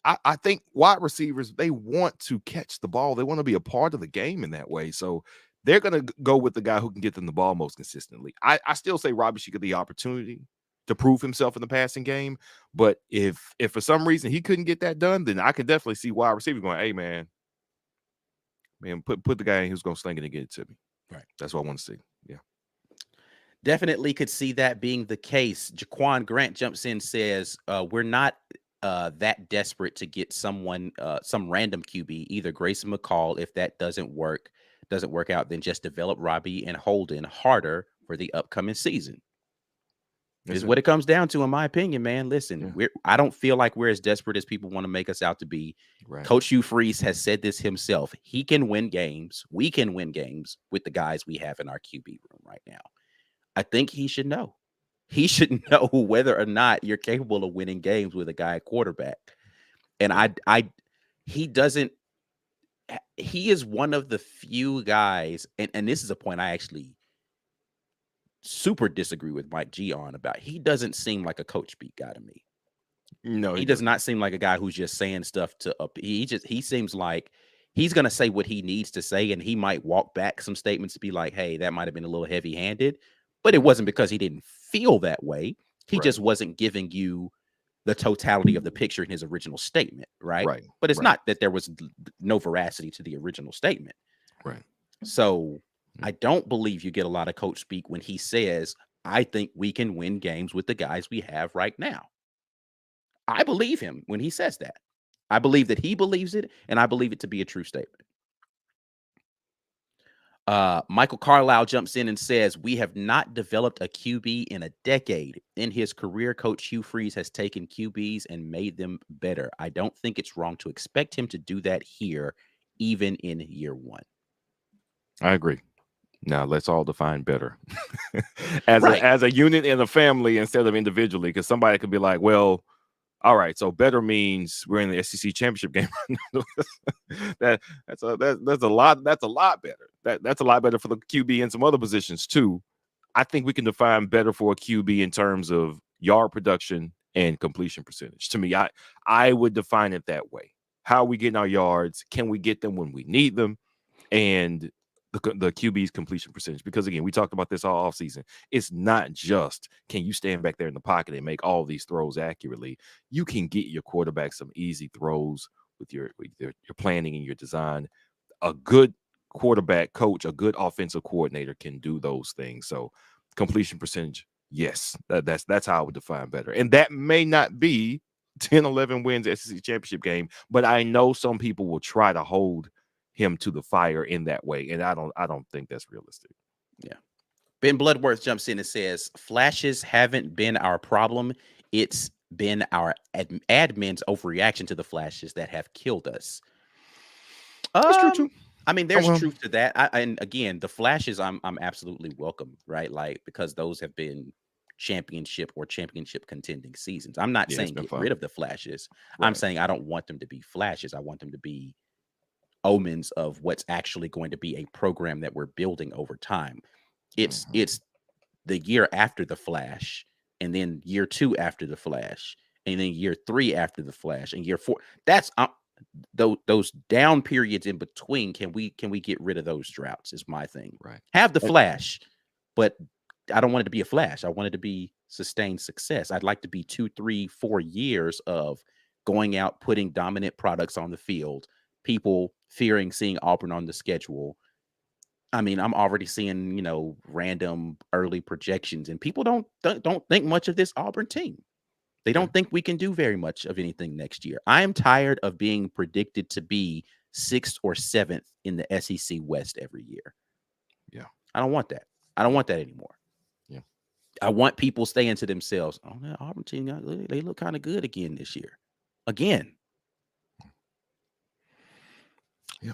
I think wide receivers, they want to catch the ball. They want to be a part of the game in that way. So they're going to go with the guy who can get them the ball most consistently. I still say Robbie should get the opportunity to prove himself in the passing game. But if for some reason he couldn't get that done, then I could definitely see wide receivers going, hey, man, put the guy in who's going to sling it and get it to me. Right. That's what I want to see. Yeah. Definitely could see that being the case. Jaquan Grant jumps in, says, we're not that desperate to get someone, some random QB, either Grayson McCall. If that doesn't work out, then just develop Robbie and Holden harder for the upcoming season. Is what it comes down to, in my opinion, man. Listen, I don't feel like we're as desperate as people want to make us out to be. Right. Coach Hugh Freeze has said this himself. He can win games. We can win games with the guys we have in our QB room right now. I think he should know. He should know whether or not you're capable of winning games with a guy at quarterback. And he is one of the few guys, and this is a point I actually super disagree with Mike G on about. He doesn't seem like a coach speak guy to me. No, he does not seem like a guy who's just saying stuff to up. He seems like he's going to say what he needs to say, and he might walk back some statements to be like, hey, that might have been a little heavy-handed, but it wasn't because he didn't feel that way. He just wasn't giving you the totality of the picture in his original statement, right? But it's not that there was no veracity to the original statement. Right. So I don't believe you get a lot of coach speak when he says, I think we can win games with the guys we have right now. I believe him when he says that. I believe that he believes it, and I believe it to be a true statement. Michael Carlisle jumps in and says, we have not developed a QB in a decade. In his career, Coach Hugh Freeze has taken QBs and made them better. I don't think it's wrong to expect him to do that here, even in year 1. I agree. Now let's all define better as a unit in a family instead of individually, because somebody could be like, well, all right, so better means we're in the SEC championship game. That's a lot better. That's a lot better for the QB and some other positions too. I think we can define better for a QB in terms of yard production and completion percentage. To me, I would define it that way. How are we getting our yards? Can we get them when we need them? And the QB's completion percentage. Because again, we talked about this all offseason. It's not just can you stand back there in the pocket and make all these throws accurately. You can get your quarterback some easy throws with your planning and your design. A good quarterback coach, a good offensive coordinator can do those things. So completion percentage, yes, that's how I would define better. And that may not be 10, 11 wins SEC championship game, but I know some people will try to hold him to the fire in that way, and I don't think that's realistic. Yeah. Ben Bloodworth jumps in and says, flashes haven't been our problem. It's been our admin's overreaction to the flashes that have killed us. That's true too. I mean, there's truth to that. And again, the flashes I'm absolutely welcome, right? Like, because those have been championship or championship contending seasons. I'm not saying get rid of the flashes. Right. I'm saying I don't want them to be flashes. I want them to be omens of what's actually going to be a program that we're building over time. It's the year after the flash, and then year 2 after the flash, and then year 3 after the flash, and year 4. That's those down periods in between. Can we get rid of those droughts? Is my thing. Right. Have the flash, but I don't want it to be a flash. I want it to be sustained success. I'd like to be 2, 3, 4 years of going out, putting dominant products on the field, people fearing seeing Auburn on the schedule. I mean, I'm already seeing, random early projections, and people don't think much of this Auburn team. They don't think we can do very much of anything next year. I am tired of being predicted to be 6th or 7th in the SEC West every year. Yeah. I don't want that. I don't want that anymore. Yeah. I want people saying to themselves, oh, that Auburn team, they look kind of good again this year. Again. Yeah.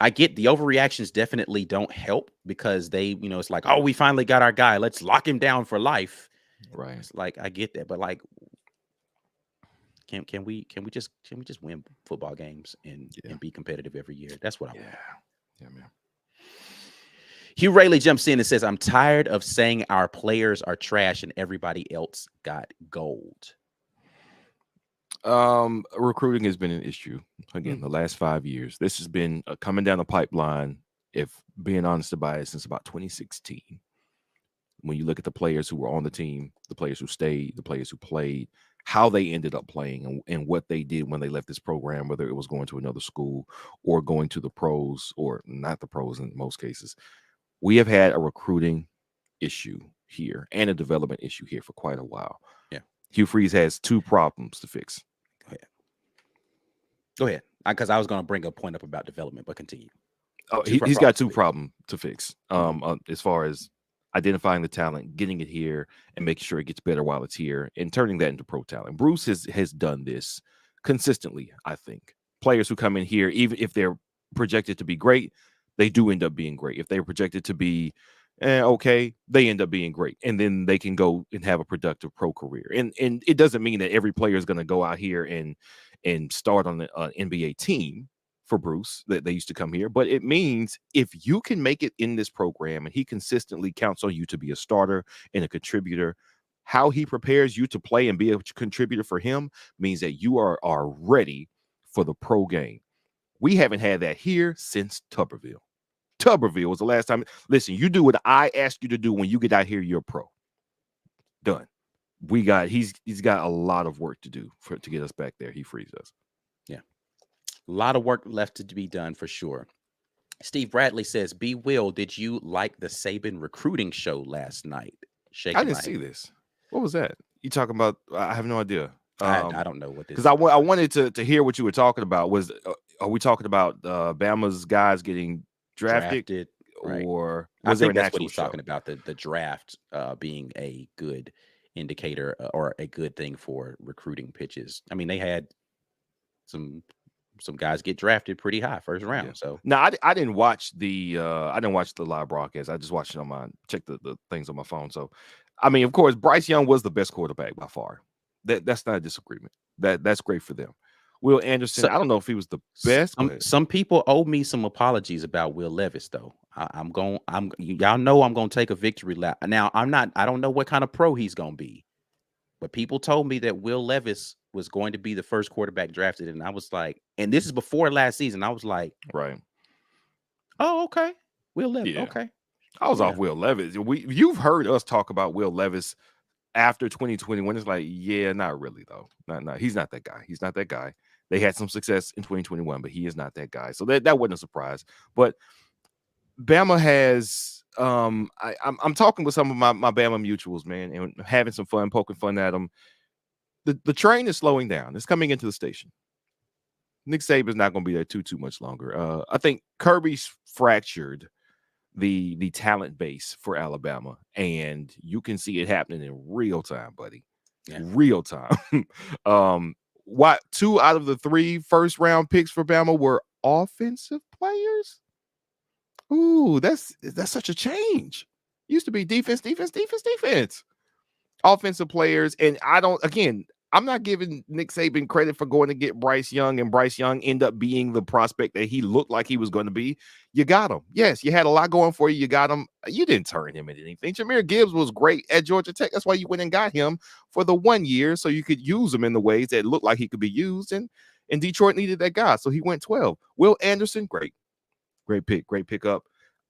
I get the overreactions definitely don't help, because they, it's like, oh, we finally got our guy. Let's lock him down for life. Right. It's like, I get that, but like, can we just win football games and be competitive every year? That's what I want. Yeah, man. Hugh Rayleigh jumps in and says, I'm tired of saying our players are trash and everybody else got gold. Recruiting has been an issue again the last 5 years. This has been coming down the pipeline, if being honest about it, since about 2016. When you look at the players who were on the team, the players who stayed, the players who played, how they ended up playing, and what they did when they left this program, whether it was going to another school or going to the pros, or not the pros in most cases. We have had a recruiting issue here and a development issue here for quite a while. Yeah. Hugh Freeze has 2 problems to fix. Go ahead. Because I was going to bring a point up about development, but continue. Oh, he's got 2 problems to fix. As far as identifying the talent, getting it here, and making sure it gets better while it's here, and turning that into pro talent. Bruce has done this consistently, I think. Players who come in here, even if they're projected to be great, they do end up being great. If they're projected to be okay, they end up being great. And then they can go and have a productive pro career. And it doesn't mean that every player is going to go out here and start on an NBA team for Bruce, that they used to come here. But it means if you can make it in this program and he consistently counts on you to be a starter and a contributor, how he prepares you to play and be a contributor for him means that you are ready for the pro game. We haven't had that here since Tuberville. Tuberville was the last time. Listen, you do what I ask you to do when you get out here, you're pro. Done. He's got a lot of work to do to get us back there. He frees us. Yeah. A lot of work left to be done for sure. Steve Bradley says, B. Will, did you like the Saban recruiting show last night? I didn't see this. What was that? You talking about? I have no idea. I don't know what this is. Because I wanted to hear what you were talking about. Are we talking about Bama's guys getting drafted right. Or I think that's what he's talking about, the draft being a good indicator or a good thing for recruiting pitches. I mean, they had some guys get drafted pretty high first round. Yeah. So no, I didn't watch the live broadcast. I just watched it checked the things on my phone. So I mean, of course, Bryce Young was the best quarterback by far. That's not a disagreement. That's great for them. Will Anderson, I don't know if he was the best. Some people owe me some apologies about Will Levis, though. Y'all know I'm gonna take a victory lap. Now I don't know what kind of pro he's gonna be, But people told me that Will Levis was going to be the first quarterback drafted. And I was like, and this is before last season. I was like, Right. oh, okay. Will Levis. Yeah. Okay. I was Yeah. off Will Levis. You've heard us talk about Will Levis after 2021. It's like, yeah, not really though. Not he's not that guy. He's not that guy. They had some success in 2021, but he is not that guy. So that wasn't a surprise. But Bama has I'm talking with some of my Bama mutuals, man, and having some fun, poking fun at them. The train is slowing down. It's coming into the station. Nick Saban's not going to be there too much longer. I think Kirby's fractured the talent base for Alabama, and you can see it happening in real time, buddy. Yeah. Real time. What 2 out of the 3 first round picks for Bama were offensive players? Ooh, that's such a change. Used to be defense. Offensive players, and I'm not giving Nick Saban credit for going to get Bryce Young, and Bryce Young end up being the prospect that he looked like he was going to be. You got him. Yes, you had a lot going for you. You got him. You didn't turn him into anything. Jahmyr Gibbs was great at Georgia Tech. That's why you went and got him for the 1 year, so you could use him in the ways that looked like he could be used. And Detroit needed that guy, so he went 12. Will Anderson, great pickup.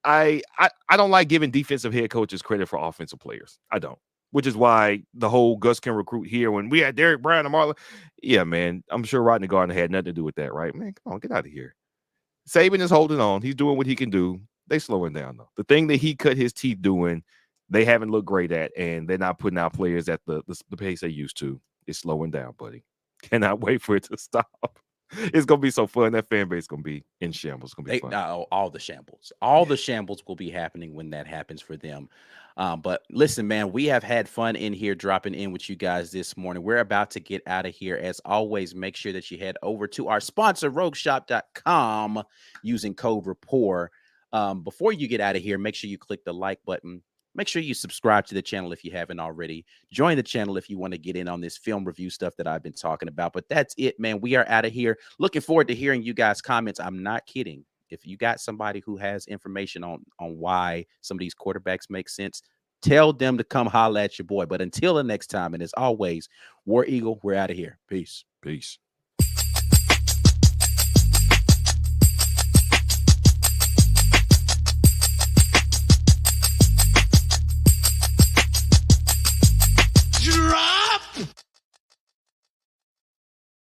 I don't like giving defensive head coaches credit for offensive players. I don't. Which is why the whole Gus can recruit here when we had Derek Brown and Marlon. Yeah, man. I'm sure Rodney Gardner had nothing to do with that, right? Man, come on, get out of here. Saban is holding on. He's doing what he can do. They slowing down, though. The thing that he cut his teeth doing, they haven't looked great at, and they're not putting out players at the pace they used to. It's slowing down, buddy. Cannot wait for it to stop. It's going to be so fun. That fan base is going to be in shambles. It's going to be fun. All the shambles. All the shambles will be happening when that happens for them. But listen, man, we have had fun in here dropping in with you guys this morning. We're about to get out of here. As always, make sure that you head over to our sponsor, rogueshop.com, using code RAPPORT. Before you get out of here, make sure you click the like button. Make sure you subscribe to the channel if you haven't already. Join the channel if you want to get in on this film review stuff that I've been talking about. But that's it, man. We are out of here. Looking forward to hearing you guys' comments. I'm not kidding. If you got somebody who has information on why some of these quarterbacks make sense, tell them to come holla at your boy. But until the next time, and as always, War Eagle, we're out of here. Peace. Peace.